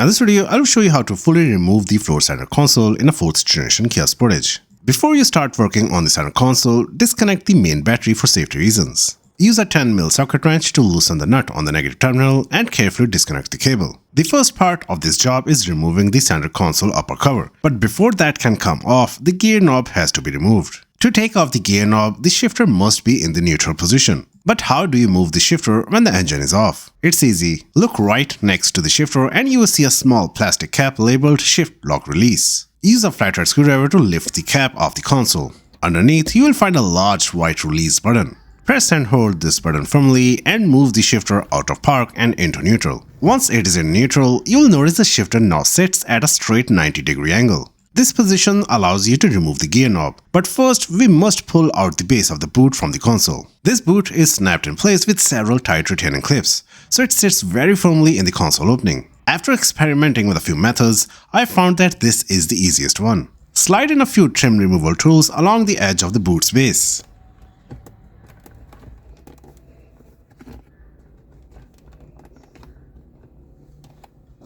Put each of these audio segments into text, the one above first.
In this video, I will show you how to fully remove the floor center console in a 4th generation Kia Sportage. Before you start working on the center console, disconnect the main battery for safety reasons. Use a 10mm socket wrench to loosen the nut on the negative terminal and carefully disconnect the cable. The first part of this job is removing the center console upper cover, but before that can come off, the gear knob has to be removed. To take off the gear knob, the shifter must be in the neutral position. But how do you move the shifter when the engine is off? It's easy. Look right next to the shifter and you will see a small plastic cap labeled Shift Lock Release. Use a flathead screwdriver to lift the cap off the console. Underneath, you will find a large white release button. Press and hold this button firmly and move the shifter out of park and into neutral. Once it is in neutral, you will notice the shifter now sits at a straight 90-degree angle. This position allows you to remove the gear knob, but first we must pull out the base of the boot from the console. This boot is snapped in place with several tight retaining clips, so it sits very firmly in the console opening. After experimenting with a few methods, I found that this is the easiest one. Slide in a few trim removal tools along the edge of the boot's base.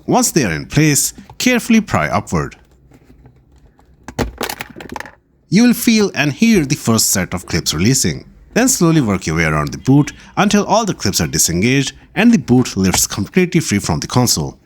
Once they are in place, carefully pry upward. You will feel and hear the first set of clips releasing. Then slowly work your way around the boot until all the clips are disengaged and the boot lifts completely free from the console.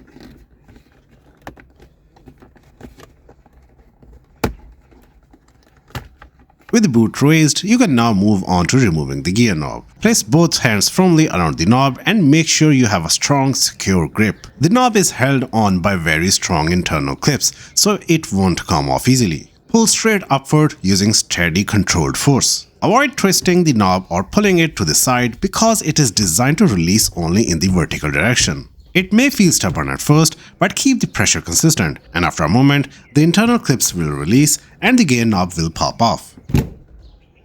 With the boot raised, you can now move on to removing the gear knob. Place both hands firmly around the knob and make sure you have a strong, secure grip. The knob is held on by very strong internal clips, so it won't come off easily. Pull straight upward using steady, controlled force. Avoid twisting the knob or pulling it to the side because it is designed to release only in the vertical direction. It may feel stubborn at first, but keep the pressure consistent, and after a moment, the internal clips will release and the gear knob will pop off.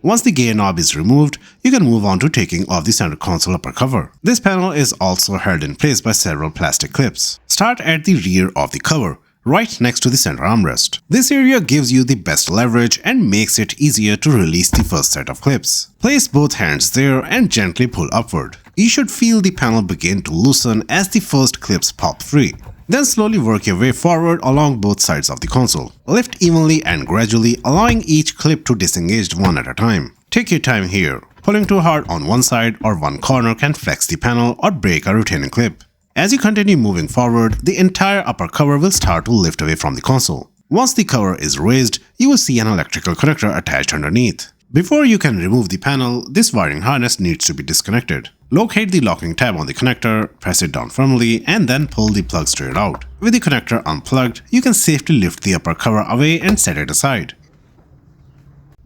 Once the gear knob is removed, you can move on to taking off the center console upper cover. This panel is also held in place by several plastic clips. Start at the rear of the cover, right next to the center armrest. This area gives you the best leverage and makes it easier to release the first set of clips. Place both hands there and gently pull upward. You should feel the panel begin to loosen as the first clips pop free. Then slowly work your way forward along both sides of the console. Lift evenly and gradually, allowing each clip to disengage one at a time. Take your time here. Pulling too hard on one side or one corner can flex the panel or break a retaining clip. As you continue moving forward, the entire upper cover will start to lift away from the console. Once the cover is raised, you will see an electrical connector attached underneath. Before you can remove the panel, this wiring harness needs to be disconnected. Locate the locking tab on the connector, press it down firmly, and then pull the plug straight out. With the connector unplugged, you can safely lift the upper cover away and set it aside.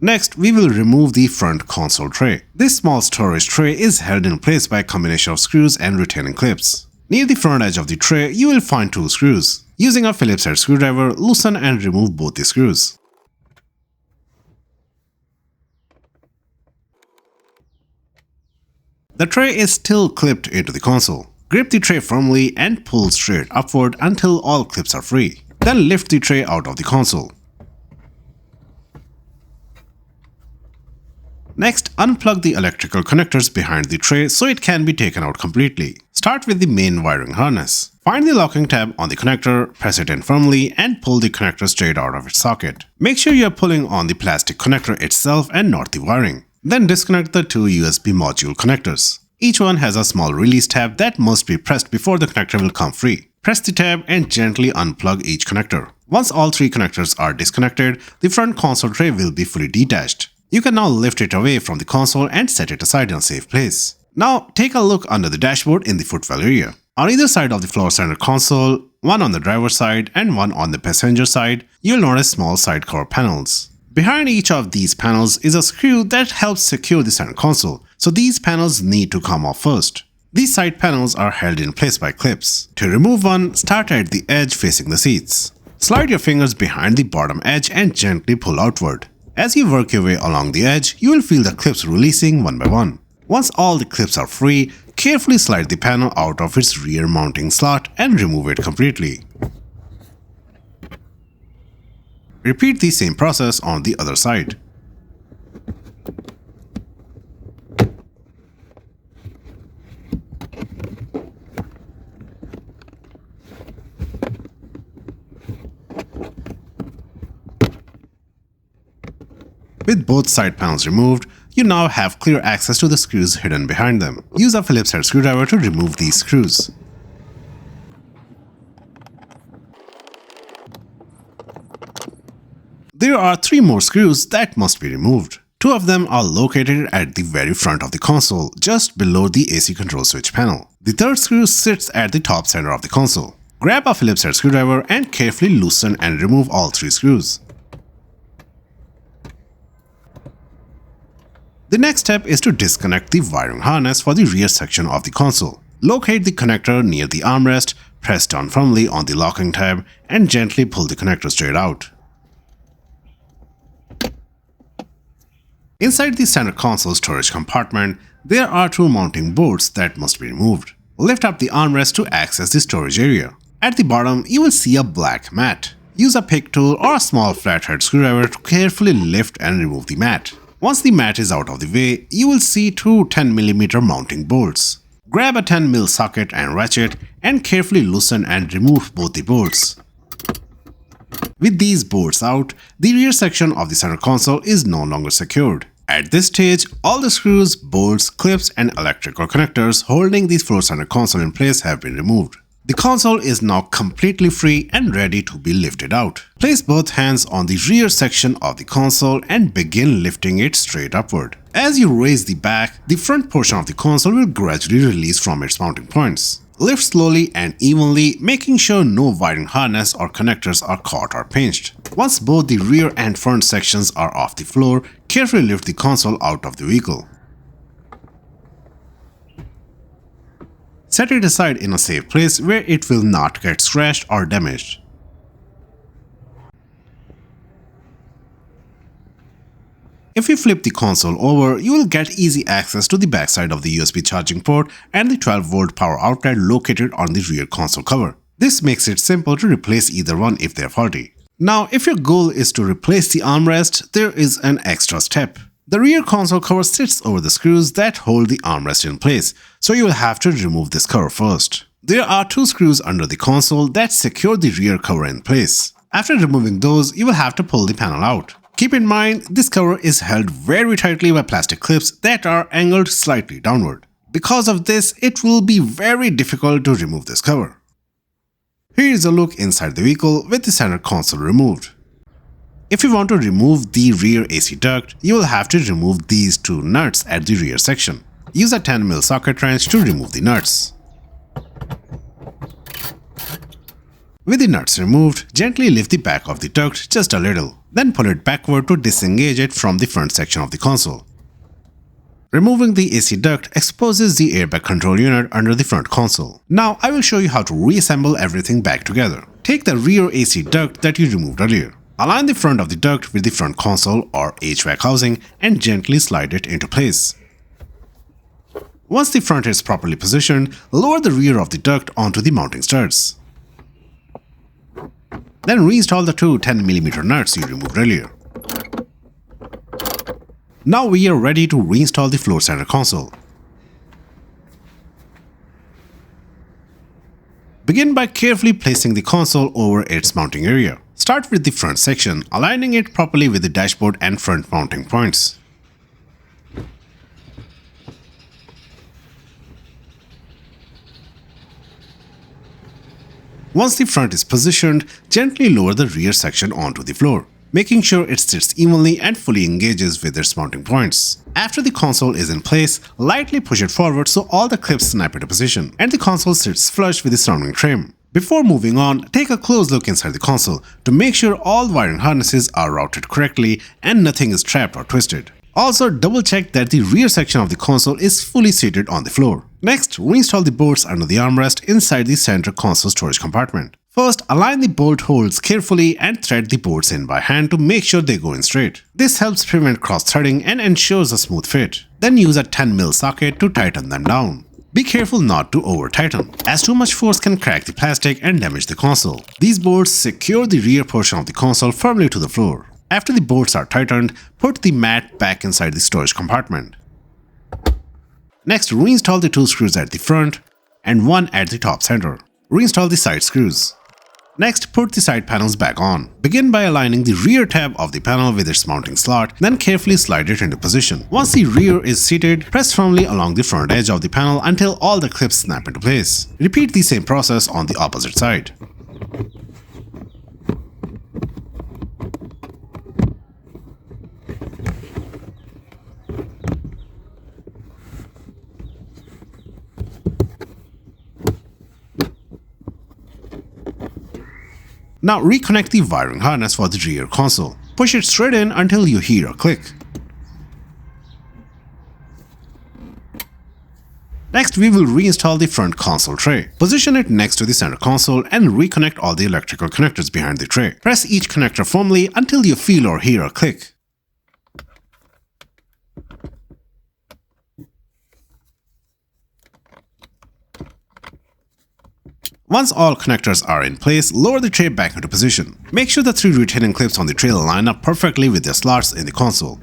Next, we will remove the front console tray. This small storage tray is held in place by a combination of screws and retaining clips. Near the front edge of the tray, you will find 2 screws. Using a Phillips head screwdriver, loosen and remove both the screws. The tray is still clipped into the console. Grip the tray firmly and pull straight upward until all clips are free. Then lift the tray out of the console. Next, unplug the electrical connectors behind the tray so it can be taken out completely. Start with the main wiring harness. Find the locking tab on the connector, press it in firmly, and pull the connector straight out of its socket. Make sure you are pulling on the plastic connector itself and not the wiring. Then disconnect the 2 USB module connectors. Each one has a small release tab that must be pressed before the connector will come free. Press the tab and gently unplug each connector. Once all 3 connectors are disconnected, the front console tray will be fully detached. You can now lift it away from the console and set it aside in a safe place. Now take a look under the dashboard in the footwell area. On either side of the floor center console, one on the driver's side and one on the passenger side, you'll notice small side cover panels. Behind each of these panels is a screw that helps secure the center console, so these panels need to come off first. These side panels are held in place by clips. To remove one, start at the edge facing the seats. Slide your fingers behind the bottom edge and gently pull outward. As you work your way along the edge, you will feel the clips releasing one by one. Once all the clips are free, carefully slide the panel out of its rear mounting slot and remove it completely. Repeat the same process on the other side. With both side panels removed, you now have clear access to the screws hidden behind them. Use a Phillips head screwdriver to remove these screws. There are 3 more screws that must be removed. 2 of them are located at the very front of the console, just below the AC control switch panel. The third screw sits at the top center of the console. Grab a Phillips head screwdriver and carefully loosen and remove all 3 screws. The next step is to disconnect the wiring harness for the rear section of the console. Locate the connector near the armrest, press down firmly on the locking tab, and gently pull the connector straight out. Inside the center console storage compartment, there are 2 mounting bolts that must be removed. Lift up the armrest to access the storage area. At the bottom, you will see a black mat. Use a pick tool or a small flathead screwdriver to carefully lift and remove the mat. Once the mat is out of the way, you will see 2 10mm mounting bolts. Grab a 10mm socket and ratchet and carefully loosen and remove both the bolts. With these bolts out, the rear section of the center console is no longer secured. At this stage, all the screws, bolts, clips, and electrical connectors holding the floor center console in place have been removed. The console is now completely free and ready to be lifted out. Place both hands on the rear section of the console and begin lifting it straight upward. As you raise the back, the front portion of the console will gradually release from its mounting points. Lift slowly and evenly, making sure no wiring harness or connectors are caught or pinched. Once both the rear and front sections are off the floor, carefully lift the console out of the vehicle. Set it aside in a safe place where it will not get scratched or damaged. If you flip the console over, you will get easy access to the backside of the USB charging port and the 12-volt power outlet located on the rear console cover. This makes it simple to replace either one if they're faulty. Now, if your goal is to replace the armrest, there is an extra step. The rear console cover sits over the screws that hold the armrest in place, so you will have to remove this cover first. There are 2 screws under the console that secure the rear cover in place. After removing those, you will have to pull the panel out. Keep in mind, this cover is held very tightly by plastic clips that are angled slightly downward. Because of this, it will be very difficult to remove this cover. Here is a look inside the vehicle with the center console removed. If you want to remove the rear AC duct, you will have to remove these 2 nuts at the rear section. Use a 10mm socket wrench to remove the nuts. With the nuts removed, gently lift the back of the duct just a little, then pull it backward to disengage it from the front section of the console. Removing the AC duct exposes the airbag control unit under the front console. Now I will show you how to reassemble everything back together. Take the rear AC duct that you removed earlier. Align the front of the duct with the front console or HVAC housing and gently slide it into place. Once the front is properly positioned, lower the rear of the duct onto the mounting studs. Then reinstall the 2 10mm nuts you removed earlier. Now we are ready to reinstall the floor center console. Begin by carefully placing the console over its mounting area. Start with the front section, aligning it properly with the dashboard and front mounting points. Once the front is positioned, gently lower the rear section onto the floor, making sure it sits evenly and fully engages with its mounting points. After the console is in place, lightly push it forward so all the clips snap into position, and the console sits flush with the surrounding trim. Before moving on, take a close look inside the console to make sure all wiring harnesses are routed correctly and nothing is trapped or twisted. Also, double check that the rear section of the console is fully seated on the floor. Next, reinstall the bolts under the armrest inside the center console storage compartment. First, align the bolt holes carefully and thread the bolts in by hand to make sure they go in straight. This helps prevent cross-threading and ensures a smooth fit. Then use a 10mm socket to tighten them down. Be careful not to over-tighten, as too much force can crack the plastic and damage the console. These bolts secure the rear portion of the console firmly to the floor. After the bolts are tightened, put the mat back inside the storage compartment. Next, reinstall the 2 screws at the front and 1 at the top center. Reinstall the side screws. Next, put the side panels back on. Begin by aligning the rear tab of the panel with its mounting slot, then carefully slide it into position. Once the rear is seated, press firmly along the front edge of the panel until all the clips snap into place. Repeat the same process on the opposite side. Now reconnect the wiring harness for the rear console. Push it straight in until you hear a click. Next, we will reinstall the front console tray. Position it next to the center console and reconnect all the electrical connectors behind the tray. Press each connector firmly until you feel or hear a click. Once all connectors are in place, lower the tray back into position. Make sure the 3 retaining clips on the tray line up perfectly with their slots in the console.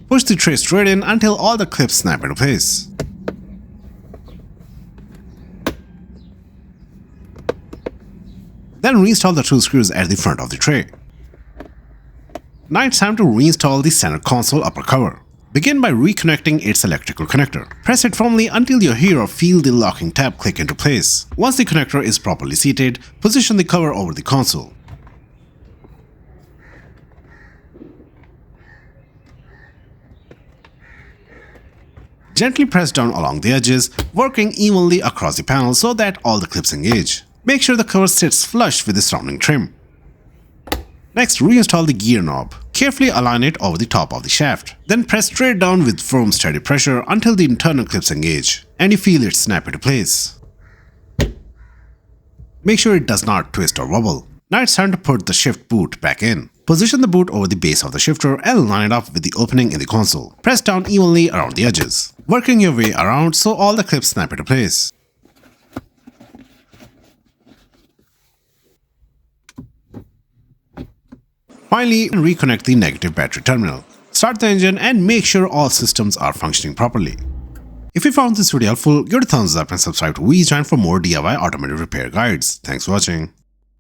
Push the tray straight in until all the clips snap into place. Then reinstall the 2 screws at the front of the tray. Now it's time to reinstall the center console upper cover. Begin by reconnecting its electrical connector. Press it firmly until you hear or feel the locking tab click into place. Once the connector is properly seated, position the cover over the console. Gently press down along the edges, working evenly across the panel so that all the clips engage. Make sure the cover sits flush with the surrounding trim. Next, reinstall the gear knob. Carefully align it over the top of the shaft. Then press straight down with firm steady pressure until the internal clips engage and you feel it snap into place. Make sure it does not twist or wobble. Now it's time to put the shift boot back in. Position the boot over the base of the shifter and line it up with the opening in the console. Press down evenly around the edges, working your way around so all the clips snap into place. Finally, reconnect the negative battery terminal. Start the engine and make sure all systems are functioning properly. If you found this video helpful, give it a thumbs up and subscribe to WeChannel for more DIY automotive repair guides. Thanks for watching.